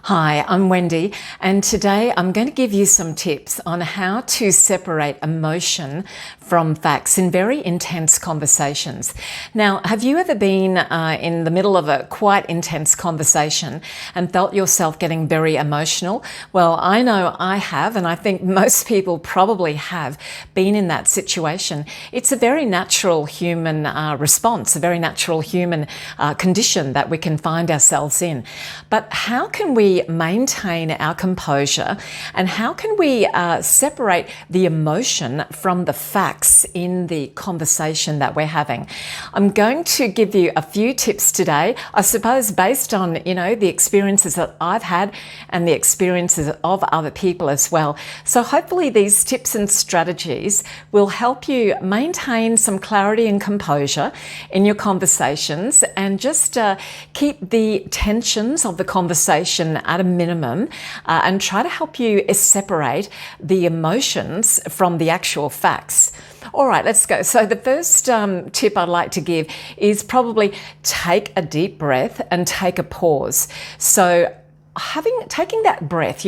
Hi, I'm Wendy, and today I'm going to give you some tips on how to separate emotion from facts in very intense conversations. Now, have you ever been in the middle of a quite intense conversation and felt yourself getting very emotional? Well, I know I have, and I think most people probably have been in that situation. It's a very natural human response, a very natural human condition that we can find ourselves in. But how can we maintain our composure, and how can we separate the emotion from the facts in the conversation that we're having? I'm going to give you a few tips today, I suppose based on, the experiences that I've had and the experiences of other people as well. So hopefully these tips and strategies will help you maintain some clarity and composure in your conversations, and just keep the tensions of the conversation at a minimum, and try to help you separate the emotions from the actual facts. All right, let's go. So the first tip I'd like to give is probably take a deep breath and take a pause. So taking that breath,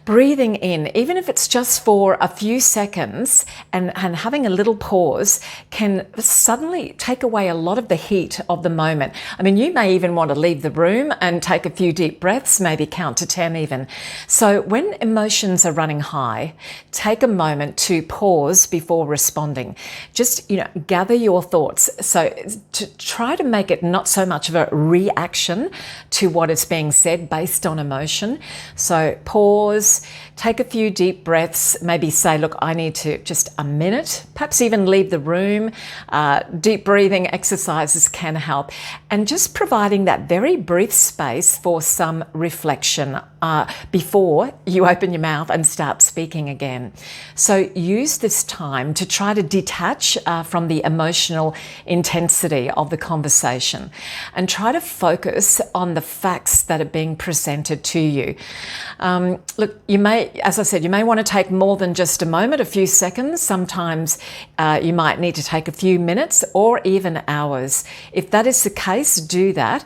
breathing in, even if it's just for a few seconds, and having a little pause can suddenly take away a lot of the heat of the moment. I mean, you may even want to leave the room and take a few deep breaths, maybe count to 10 even. So when emotions are running high, take a moment to pause before responding. Just, gather your thoughts. So to try to make it not so much of a reaction to what is being said based on emotion. So pause, take a few deep breaths, maybe say, look, I need to just a minute, perhaps even leave the room. Deep breathing exercises can help. And just providing that very brief space for some reflection before you open your mouth and start speaking again. So use this time to try to detach from the emotional intensity of the conversation, and try to focus on the facts that are being presented to you. Look, you may, as I said, you may want to take more than just a moment, a few seconds. Sometimes you might need to take a few minutes or even hours. If that is the case, do that.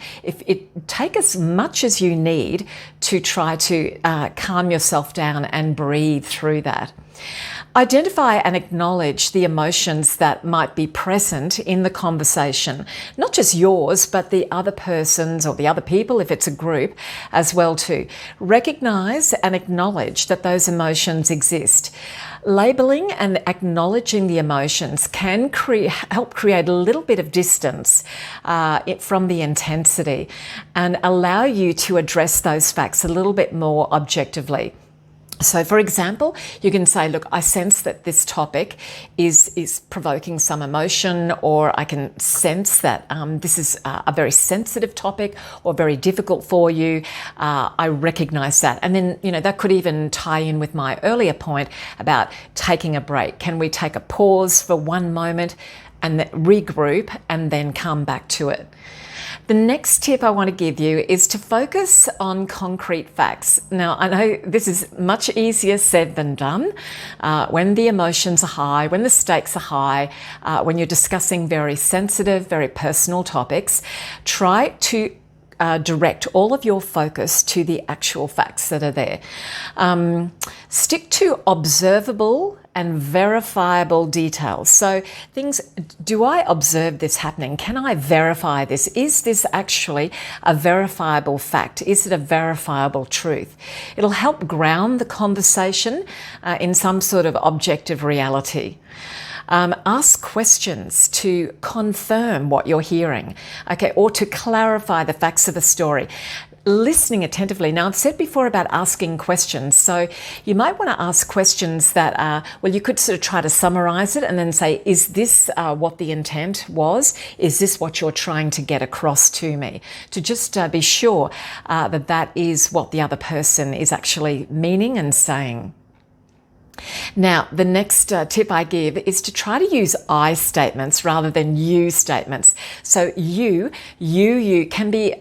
Take as much as you need to try to calm yourself down and breathe through that. Identify and acknowledge the emotions that might be present in the conversation, not just yours, but the other person's or the other people, if it's a group, as well too. Recognize and acknowledge that those emotions exist. Labeling and acknowledging the emotions can help create a little bit of distance from the intensity, and allow you to address those facts a little bit more objectively. So, for example, you can say, look, I sense that this topic is provoking some emotion, or I can sense that this is a very sensitive topic or very difficult for you. I recognize that. And then, that could even tie in with my earlier point about taking a break. Can we take a pause for one moment and regroup and then come back to it? The next tip I want to give you is to focus on concrete facts. Now, I know this is much easier said than done. When the emotions are high, when the stakes are high, when you're discussing very sensitive, very personal topics, try to direct all of your focus to the actual facts that are there. Stick to observable and verifiable details. So things, do I observe this happening? Can I verify this? Is this actually a verifiable fact? Is it a verifiable truth? It'll help ground the conversation in some sort of objective reality. Ask questions to confirm what you're hearing, or to clarify the facts of the story. Listening attentively. Now, I've said before about asking questions, so you might want to ask questions that you could sort of try to summarize it and then say, is this what the intent was? Is this what you're trying to get across to me? To just be sure that is what the other person is actually meaning and saying. Now, the next tip I give is to try to use I statements rather than you statements. So you can be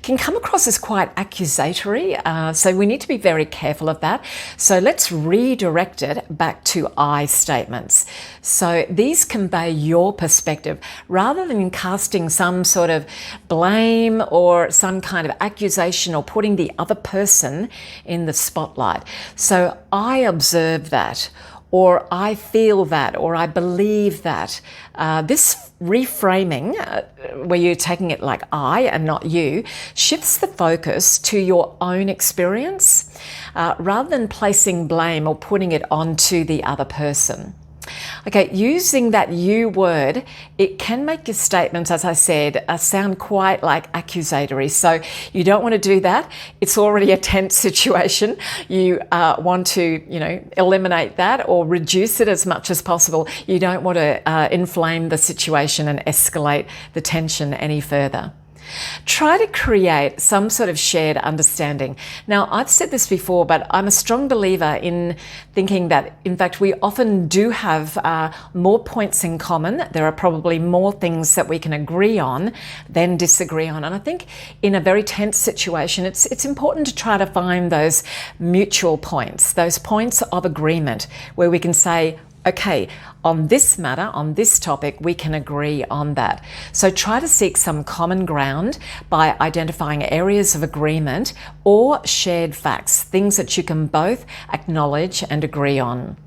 can come across as quite accusatory. So we need to be very careful of that. So let's redirect it back to I statements. So these convey your perspective rather than casting some sort of blame or some kind of accusation or putting the other person in the spotlight. So I observe that, or I feel that, or I believe that. This reframing, where you're taking it like I and not you, shifts the focus to your own experience rather than placing blame or putting it onto the other person. Okay, using that you word, it can make your statements, as I said, sound quite like accusatory. So you don't want to do that. It's already a tense situation. You want to, eliminate that or reduce it as much as possible. You don't want to inflame the situation and escalate the tension any further. Try to create some sort of shared understanding. Now, I've said this before, but I'm a strong believer in thinking that, in fact, we often do have more points in common. There are probably more things that we can agree on than disagree on. And I think in a very tense situation, it's important to try to find those mutual points, those points of agreement where we can say, okay, on this matter, on this topic, we can agree on that. So try to seek some common ground by identifying areas of agreement or shared facts, things that you can both acknowledge and agree on.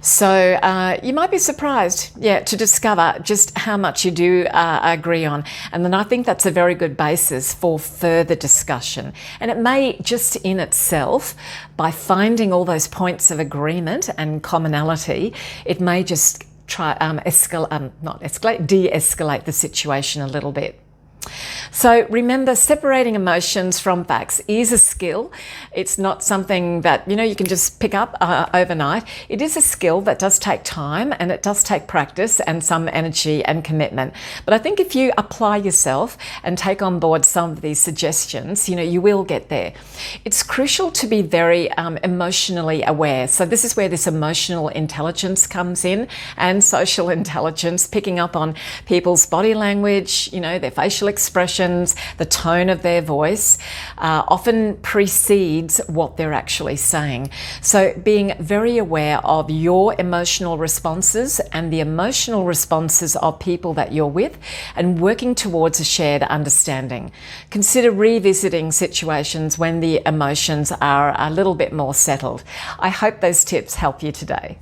So you might be surprised, to discover just how much you do agree on. And then I think that's a very good basis for further discussion. And it may just in itself, by finding all those points of agreement and commonality, it may just try de-escalate the situation a little bit. So remember, separating emotions from facts is a skill. It's not something that, you can just pick up overnight. It is a skill that does take time, and it does take practice and some energy and commitment. But I think if you apply yourself and take on board some of these suggestions, you will get there. It's crucial to be very emotionally aware. So this is where this emotional intelligence comes in, and social intelligence, picking up on people's body language, their facial expressions, the tone of their voice often precedes what they're actually saying. So being very aware of your emotional responses and the emotional responses of people that you're with, and working towards a shared understanding. Consider revisiting situations when the emotions are a little bit more settled. I hope those tips help you today.